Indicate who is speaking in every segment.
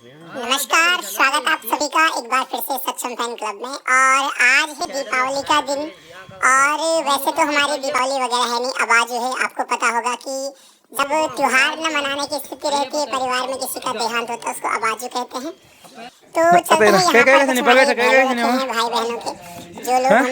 Speaker 1: नमस्कार, स्वागत आप सभी का एक बार फिर से सक्षम फैन क्लब में। और आज है दीपावली का दिन। और वैसे तो हमारी दीपावली वगैरह है नहीं। अब आज जो है आपको पता होगा कि जब त्योहार न मनाने की स्थिति रहती है, परिवार में किसी का देहांत होता है, उसको अबाजू कहते हैं। तो चलते हैं, यहाँ पर कुछ हमारे भाई रखे हैं, भाई बहनों के, जो लोग हम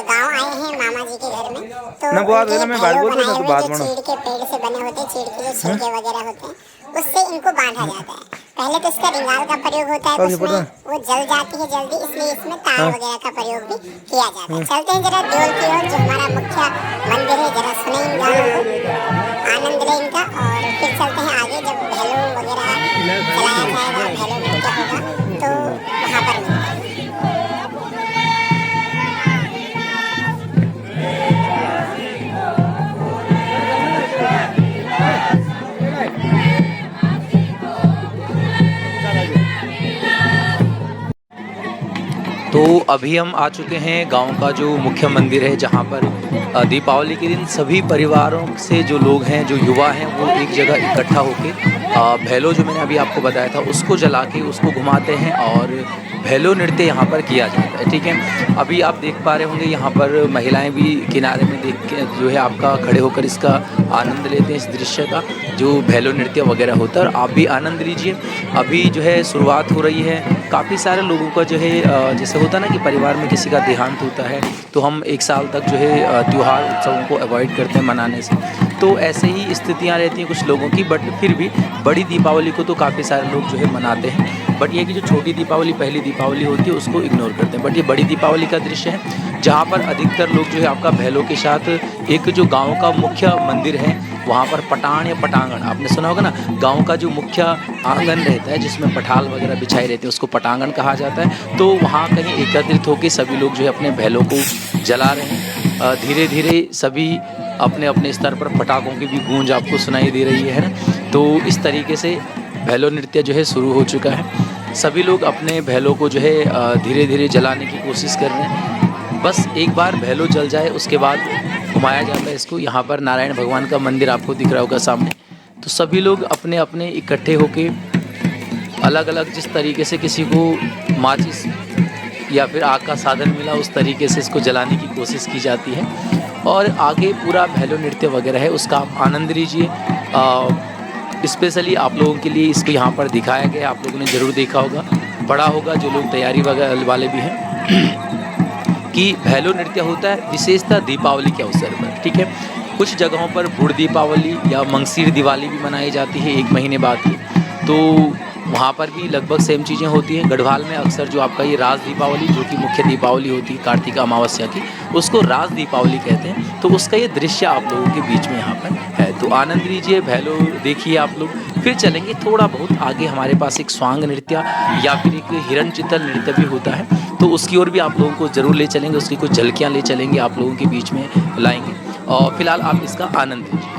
Speaker 1: गाँव आए हैं मामा जी के घर में। तो उनके भैलो बनाए हुए जो चीड़ के पेड़ से बने होते हैं, चीड़ के जो छिलके वगैरह होते हैं, उससे इनको बांधा जाता है। पहले तो इसका रिंगाल का प्रयोग होता है, उसमें वो जल जाती है जल्दी, इसलिए इसमें तार वगैरह का प्रयोग भी किया जाता है। चलते हैं जरा देवल की ओर, जो हमारा मुख्य मंदिर है, जरा सुने इन गानों को, आनंद लें इनका। और फिर चलते हैं आगे, जब भैलो वगैरह चलाया जाएगा, भैलो नृत्य होगा, तो वहाँ पर मिलते हैं।
Speaker 2: तो अभी हम आ चुके हैं गांव का जो मुख्य मंदिर है, जहां पर दीपावली के दिन सभी परिवारों से जो लोग हैं, जो युवा हैं, वो एक जगह इकट्ठा होकर भैलो, जो मैंने अभी आपको बताया था, उसको जला के उसको घुमाते हैं और भैलो नृत्य यहाँ पर किया जाता है। ठीक है, अभी आप देख पा रहे होंगे यहाँ पर महिलाएं भी किनारे में देख के जो है आपका खड़े होकर इसका आनंद लेते हैं, इस दृश्य का जो भैलो नृत्य वगैरह होता है। और आप भी आनंद लीजिए। अभी जो है शुरुआत हो रही है। काफ़ी सारे लोगों का जो है जैसे होता है ना कि परिवार में किसी का देहांत होता है, तो हम एक साल तक जो है त्यौहार उत्सवों को अवॉइड करते हैं मनाने से। तो ऐसे ही स्थितियाँ रहती हैं कुछ लोगों की, बट फिर भी बड़ी दीपावली को तो काफ़ी सारे लोग जो है मनाते हैं। बट ये कि जो छोटी दीपावली, पहली दीपावली होती है, उसको इग्नोर करते हैं। बट ये बड़ी दीपावली का दृश्य है, जहाँ पर अधिकतर लोग जो है आपका भैलो के साथ एक जो गाँव का मुख्य मंदिर है, वहाँ पर पटान या पटांगण, आपने सुना होगा ना, गांव का जो मुख्य आंगन रहता है जिसमें पठाल वगैरह बिछाए रहते हैं, उसको पटांगण कहा जाता है। तो वहाँ कहीं एकत्रित होकर सभी लोग जो है अपने भैलों को जला रहे हैं। धीरे धीरे सभी अपने अपने स्तर पर पटाखों की भी गूंज आपको सुनाई दे रही है ना। तो इस तरीके से भैलो नृत्य जो है शुरू हो चुका है। सभी लोग अपने भैलों को जो है धीरे धीरे जलाने की कोशिश कर रहे हैं। बस एक बार भैलो जल जाए, उसके बाद घुमाया जाता है इसको। यहाँ पर नारायण भगवान का मंदिर आपको दिख रहा होगा सामने। तो सभी लोग अपने अपने इकट्ठे होके अलग अलग, जिस तरीके से किसी को माचिस या फिर आग का साधन मिला, उस तरीके से इसको जलाने की कोशिश की जाती है। और आगे पूरा भैलो नृत्य वगैरह है, उसका आप आनंद लीजिए। स्पेशली आप लोगों के लिए इसको यहाँ पर दिखाया गया, आप लोगों ने ज़रूर देखा होगा, पढ़ा होगा जो लोग तैयारी वगैरह वाले भी हैं कि भैलो नृत्य होता है विशेषतः दीपावली के अवसर पर। ठीक है, कुछ जगहों पर बुढ़ दीपावली या मंगसीर दिवाली भी मनाई जाती है 1 महीने बाद की, तो वहाँ पर भी लगभग सेम चीज़ें होती हैं। गढ़वाल में अक्सर जो आपका ये राज दीपावली, जो कि मुख्य दीपावली होती है कार्तिक अमावस्या की, उसको राज दीपावली कहते हैं। तो उसका ये दृश्य आप लोगों के बीच में यहाँ पर है, तो आनंद लीजिए, भैलो देखिए आप लोग। फिर चलेंगे थोड़ा बहुत आगे, हमारे पास एक स्वांग नृत्य या फिर एक हिरण चित्तल नृत्य भी होता है, तो उसकी ओर भी आप लोगों को ज़रूर ले चलेंगे, उसकी कुछ झलकियाँ ले चलेंगे, आप लोगों के बीच में लाएंगे। और फिलहाल आप इसका आनंद लीजिए।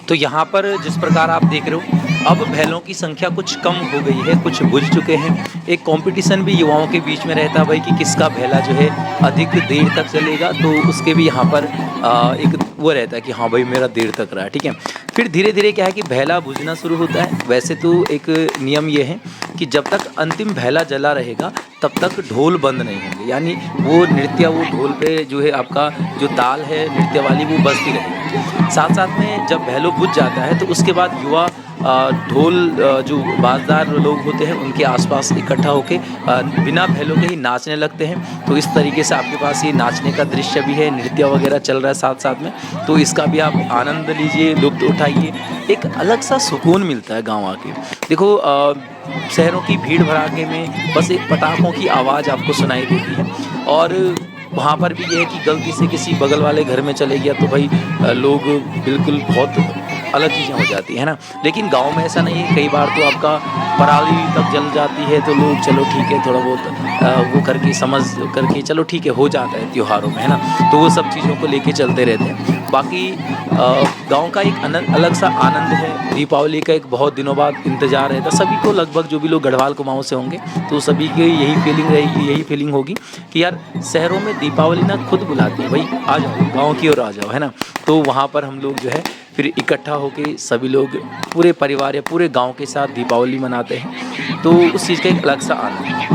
Speaker 2: तो यहाँ पर जिस प्रकार आप देख रहे हो अब बैलों की संख्या कुछ कम हो गई है, कुछ बुझ चुके हैं। एक कंपटीशन भी युवाओं के बीच में रहता है भाई कि किसका बैला जो है अधिक देर तक चलेगा, तो उसके भी यहाँ पर एक वो रहता है कि हाँ भाई मेरा देर तक रहा, ठीक है। फिर धीरे धीरे क्या है कि बैला बुझना शुरू होता है। वैसे तो एक नियम ये है कि जब तक अंतिम बैला जला रहेगा तब तक ढोल बंद नहीं होंगे, यानी वो नृत्य वो ढोल पे जो है आपका जो ताल है नृत्य वाली वो बजती रहेगी। साथ साथ में जब बैलो बुझ जाता है तो उसके बाद युवा ढोल जो बाजदार लोग होते हैं उनके आसपास इकट्ठा होके बिना बैलों के ही नाचने लगते हैं। तो इस तरीके से आपके पास ये नाचने का दृश्य भी है, नृत्य वगैरह चल रहा है साथ साथ में, तो इसका भी आप आनंद लीजिए, लुत्फ़ उठाइए। एक अलग सा सुकून मिलता है गाँव आके। देखो शहरों की भीड़ भड़ाके में बस एक पटाखों की आवाज़ आपको सुनाई देती है, और वहाँ पर भी ये है कि गलती से किसी बगल वाले घर में चले गया तो भाई लोग बिल्कुल बहुत अलग चीज़ें हो जाती है ना। लेकिन गांव में ऐसा नहीं है, कई बार तो आपका पराली तक जल जाती है तो लोग चलो ठीक है थोड़ा बहुत वो करके समझ करके चलो ठीक है हो जाता है त्योहारों में, है ना। तो वो सब चीज़ों को लेके चलते रहते हैं। बाकी गांव का एक अलग सा आनंद है। दीपावली का एक बहुत दिनों बाद इंतज़ार रहता है सभी को, लगभग जो भी लोग गढ़वाल कुमाऊँ से होंगे तो सभी की यही फीलिंग रहेगी, यही फीलिंग होगी कि यार शहरों में दीपावली ना खुद बुलाती है, भाई आ जाओ गाँव की ओर आ जाओ, है ना। तो वहाँ पर हम लोग जो है फिर इकट्ठा होके सभी लोग पूरे परिवार या पूरे गांव के साथ दीपावली मनाते हैं, तो उस चीज़ का एक अलग सा आनंद है।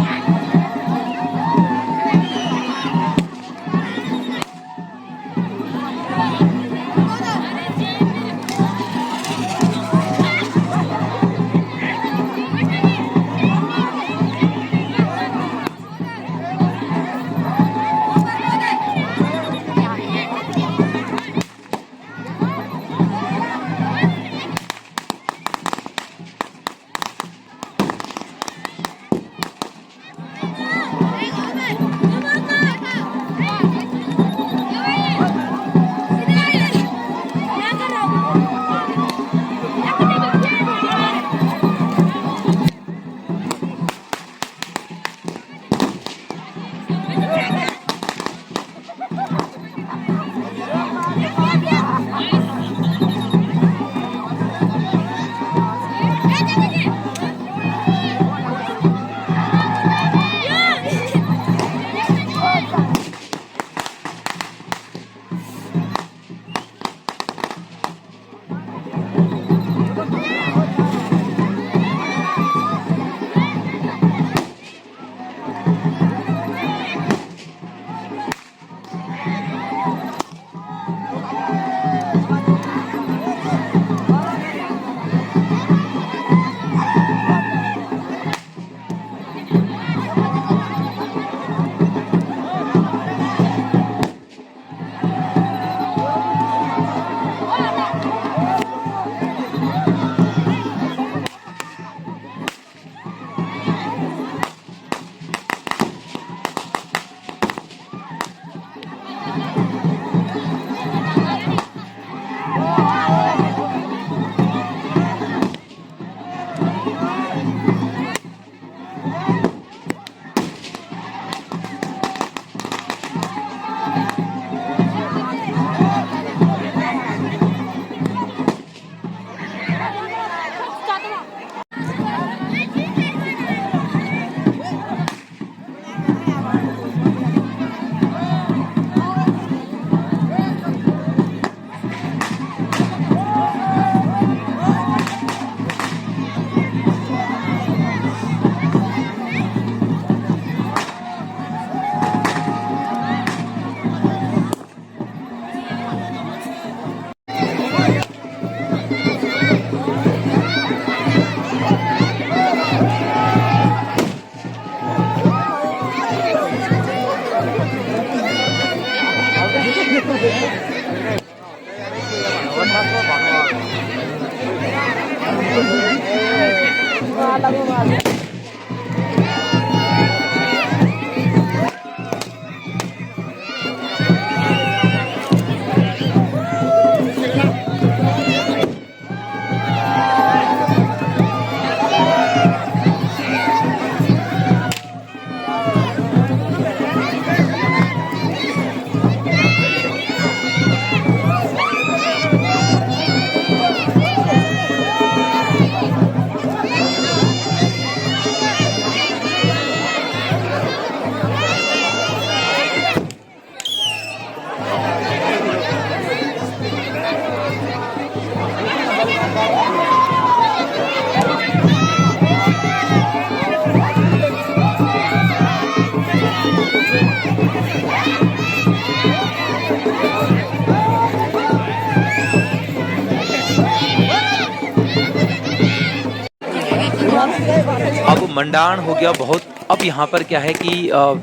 Speaker 2: अब मंडाण हो गया बहुत। अब यहाँ पर क्या है कि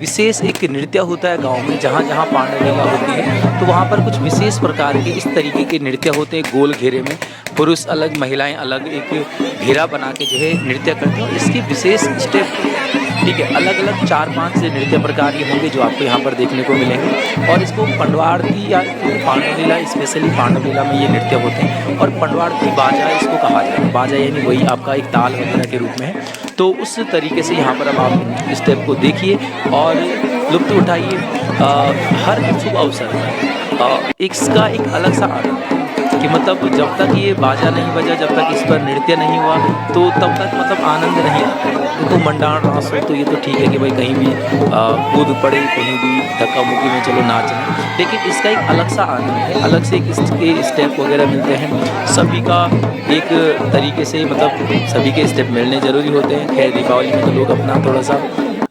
Speaker 2: विशेष एक नृत्य होता है गांव में, जहाँ जहाँ पांडव लीला होती है तो वहाँ पर कुछ विशेष प्रकार के इस तरीके के नृत्य होते हैं। गोल घेरे में पुरुष अलग महिलाएं अलग एक घेरा बना के जो है नृत्य करते हैं। इसकी विशेष स्टेप, ठीक है, अलग अलग 4-5 से नृत्य प्रकार ये होंगे जो आपको यहाँ पर देखने को मिलेंगे। और इसको पंडवारती या पांडव लीला, स्पेशली पांडव लीला में ये नृत्य होते हैं। और पंडवारती बाजा इसको कहा जाता है। बाजा यानी वही आपका एक ताल वगैरह के रूप में है। तो उस तरीके से यहाँ पर अब आप स्टेप को देखिए और लुत्फ़ उठाइए। हर शुभ अवसर पर इसका एक अलग सा आनंद कि मतलब जब तक ये बाजा नहीं बजा, जब तक इस पर नृत्य नहीं हुआ तो तब तक मतलब आनंद नहीं आता। तो मंडाण रास हो तो ये तो ठीक है कि भाई कहीं भी कूद पड़े, कहीं भी धक्का मुक्की में चलो नाच रहे, लेकिन इसका एक अलग सा आनंद है। अलग से एक स्टेप वगैरह मिलते हैं। सभी का एक तरीके से मतलब सभी के स्टेप मिलने ज़रूरी होते हैं। खैर दीपावली में तो लोग अपना थोड़ा सा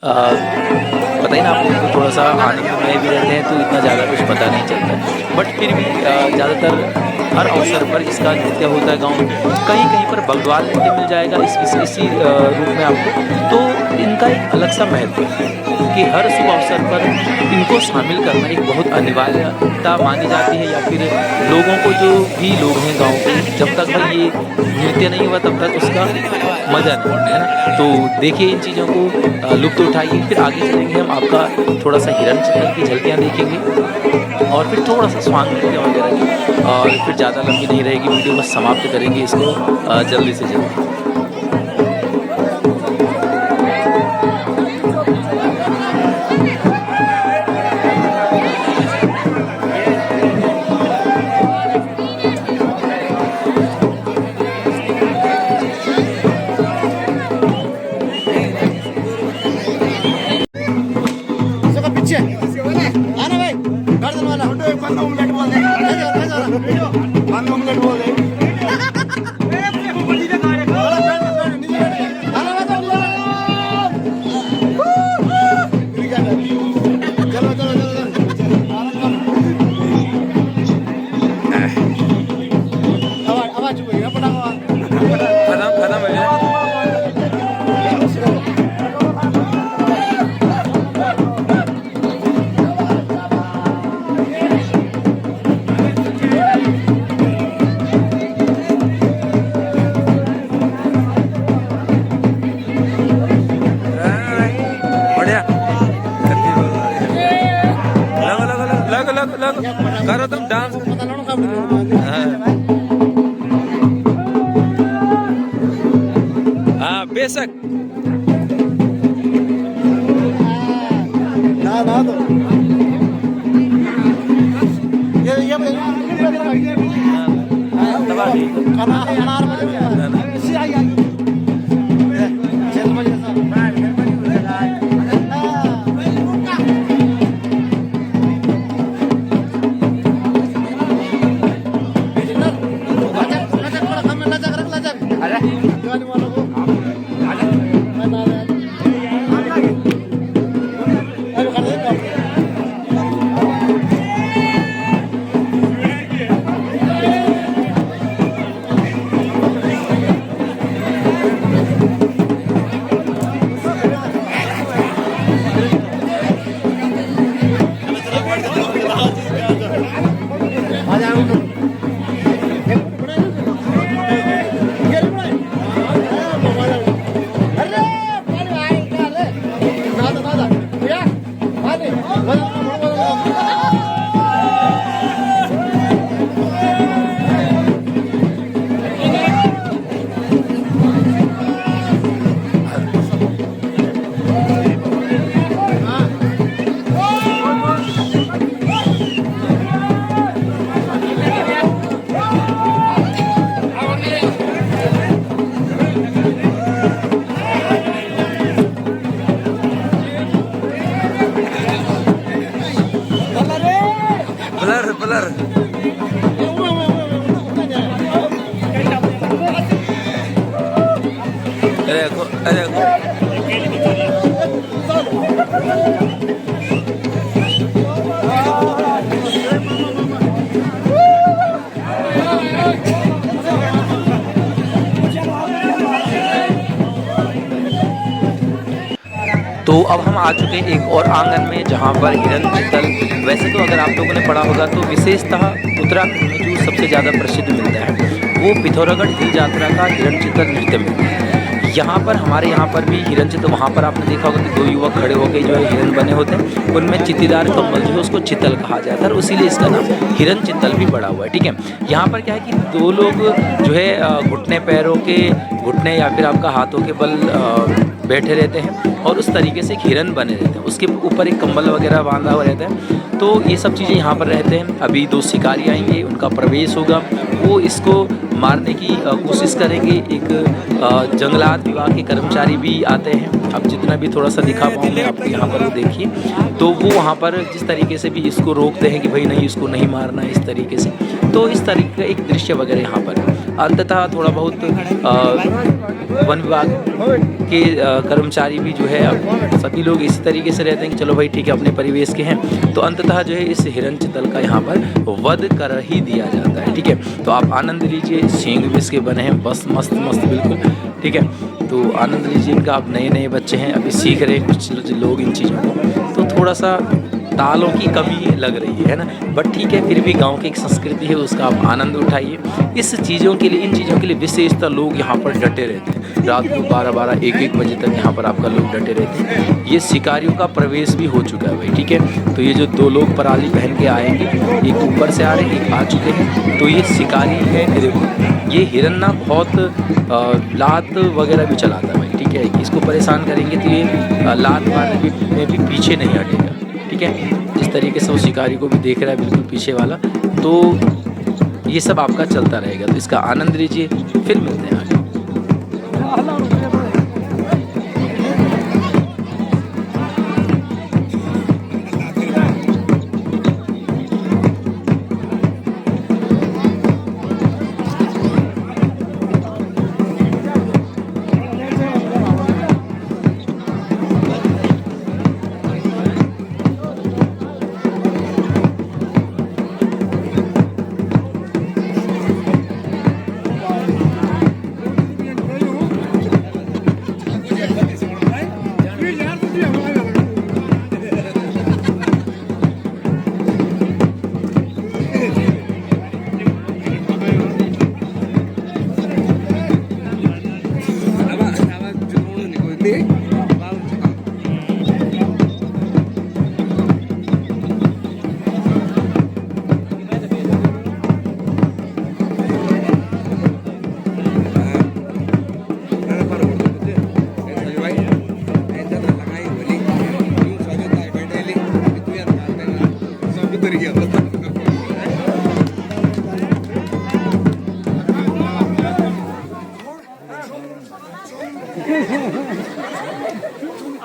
Speaker 2: पता ही ना आप लोगों को थोड़ा सा आनंदमय भी रहते हैं तो इतना ज़्यादा कुछ पता नहीं चलता। बट फिर भी ज़्यादातर हर अवसर पर इसका नृत्य होता है गाँव में। कहीं कहीं पर बग्वाल नृत्य मिल जाएगा इसी रूप में आपको। तो इनका एक अलग सा महत्व है कि हर शुभ अवसर पर इनको शामिल करना एक बहुत अनिवार्यता मानी जाती है। या फिर लोगों को, जो भी लोग हैं गाँव के, जब तक भाई ये नृत्य नहीं हुआ तब तक उसका मज़ा नहीं है ना। तो देखिए इन चीज़ों को लुत्फ़ उठाइए। फिर आगे चलेंगे हम, आपका थोड़ा सा हिरण चित्रण की झलकियाँ देखेंगे और फिर थोड़ा सा स्वांग नृत्य वगैरह की। और फिर ज़्यादा लंबी नहीं रहेगी वीडियो, बस समाप्त करेंगे इसको जल्दी से जल्दी।
Speaker 3: करो तुम डांस। हाँ बेशक ना तो ब्लर
Speaker 2: तो अब हम आ चुके हैं एक और आंगन में जहाँ पर हिरन चित्तल, वैसे तो अगर आप लोगों ने पढ़ा होगा तो विशेषतः उत्तराखंड में जो सबसे ज़्यादा प्रसिद्ध मिलता है वो पिथौरागढ़ हिल यात्रा का हिरन चित्तल नृत्य मिलता है। यहाँ पर हमारे यहाँ पर भी हिरन चित्तल, वहाँ पर आपने देखा होगा कि दो युवक खड़े होकर जो है हिरन बने होते हैं, उनमें चित्तीदार कम्बल जो है उसको चित्तल कहा जाता है और इसीलिए इसका नाम हिरन चित्तल भी पड़ा हुआ है। ठीक है, यहाँ पर क्या है कि दो लोग जो है घुटने पैरों के घुटने या फिर आपका हाथों के बल बैठे रहते हैं और उस तरीके से हिरन बने रहते हैं, उसके ऊपर एक कंबल वगैरह बांधा हुआ रहता है। तो ये सब चीज़ें यहाँ पर रहते हैं। अभी दो शिकारी आएंगे, उनका प्रवेश होगा, वो इसको मारने की कोशिश करेंगे। एक जंगलात विभाग के कर्मचारी भी आते हैं, अब जितना भी थोड़ा सा दिखा पाऊँगा आपको यहाँ पर वो देखिए। तो वो वहाँ पर जिस तरीके से भी इसको रोकते हैं कि भाई नहीं इसको नहीं मारना है इस तरीके से, तो इस तरीके का एक दृश्य वगैरह यहाँ पर। अंततः थोड़ा बहुत वन विभाग के कर्मचारी भी जो है सभी लोग इसी तरीके से रहते हैं कि चलो भाई ठीक है अपने परिवेश के हैं, तो अंततः जो है इस हिरन चित्तल का यहाँ पर वध कर ही दिया जाता है। ठीक है, तो आप आनंद लीजिए, सींग भी इसके बने हैं बस मस्त मस्त बिल्कुल। ठीक है, तो आनंद लीजिए इनका। आप नए नए बच्चे हैं, अभी सीख रहे हैं कुछ लोग इन चीज़ों को, तो थोड़ा सा तालों की कमी लग रही है ना, बट ठीक है, फिर भी गांव की एक संस्कृति है उसका आप आनंद उठाइए। इस चीज़ों के लिए, इन चीज़ों के लिए विशेषतः लोग यहाँ पर डटे रहते हैं। रात को 12-12, 1-1 बजे तक यहाँ पर आपका लोग डटे रहते हैं। ये शिकारियों का प्रवेश भी हो चुका है भाई। ठीक है, तो ये जो दो लोग पराली पहन के आएंगे, एक ऊपर से आ रहे हैं, एक आ चुके हैं, तो ये शिकारी है। देखो ये हिरन ना बहुत लात वगैरह भी चलाता है भाई। ठीक है, इसको परेशान करेंगे तो ये लात मारने में भी पीछे नहीं हटेगा। ठीक है, जिस तरीके से वो शिकारी को भी देख रहा है बिल्कुल पीछे वाला, तो ये सब आपका चलता रहेगा। तो इसका आनंद लीजिए, फिर मिलते हैं आगे।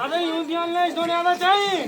Speaker 4: अरे यूं ध्यान ले, इस दोनों आना चाहिए।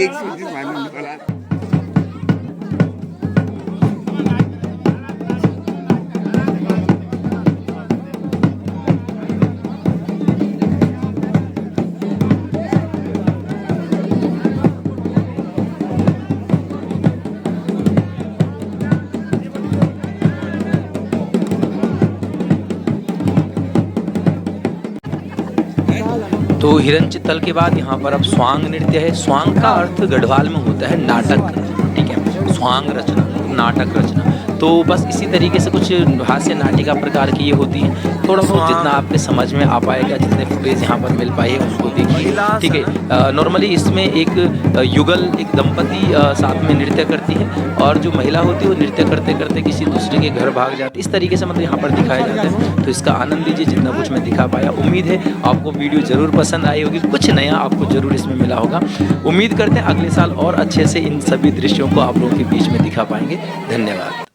Speaker 5: एक सोची मालूम पड़ा।
Speaker 2: तो हिरन चित्तल के बाद यहाँ पर अब स्वांग नृत्य है। स्वांग का अर्थ गढ़वाल में होता है नाटक। ठीक है, स्वांग रचना, नाटक रचना। तो बस इसी तरीके से कुछ हास्य नाटिका प्रकार की ये होती हैं। थोड़ा बहुत जितना आपके समझ में आ पाएगा, जितने फुटेज यहाँ पर मिल पाए हैं उनको देखिए, ठीक है। नॉर्मली इसमें एक युगल, एक दंपति साथ में नृत्य करती है और जो महिला होती है वो नृत्य करते करते किसी दूसरे के घर भाग जाती है। इस तरीके से मतलब यहाँ पर दिखाया जाता है। तो इसका आनंद लीजिए जितना कुछ मैं दिखा पाया। उम्मीद है आपको वीडियो ज़रूर पसंद आई होगी, कुछ नया आपको ज़रूर इसमें मिला होगा। उम्मीद करते हैं अगले साल और अच्छे से इन सभी दृश्यों को आप लोगों के बीच में दिखा पाएंगे। धन्यवाद।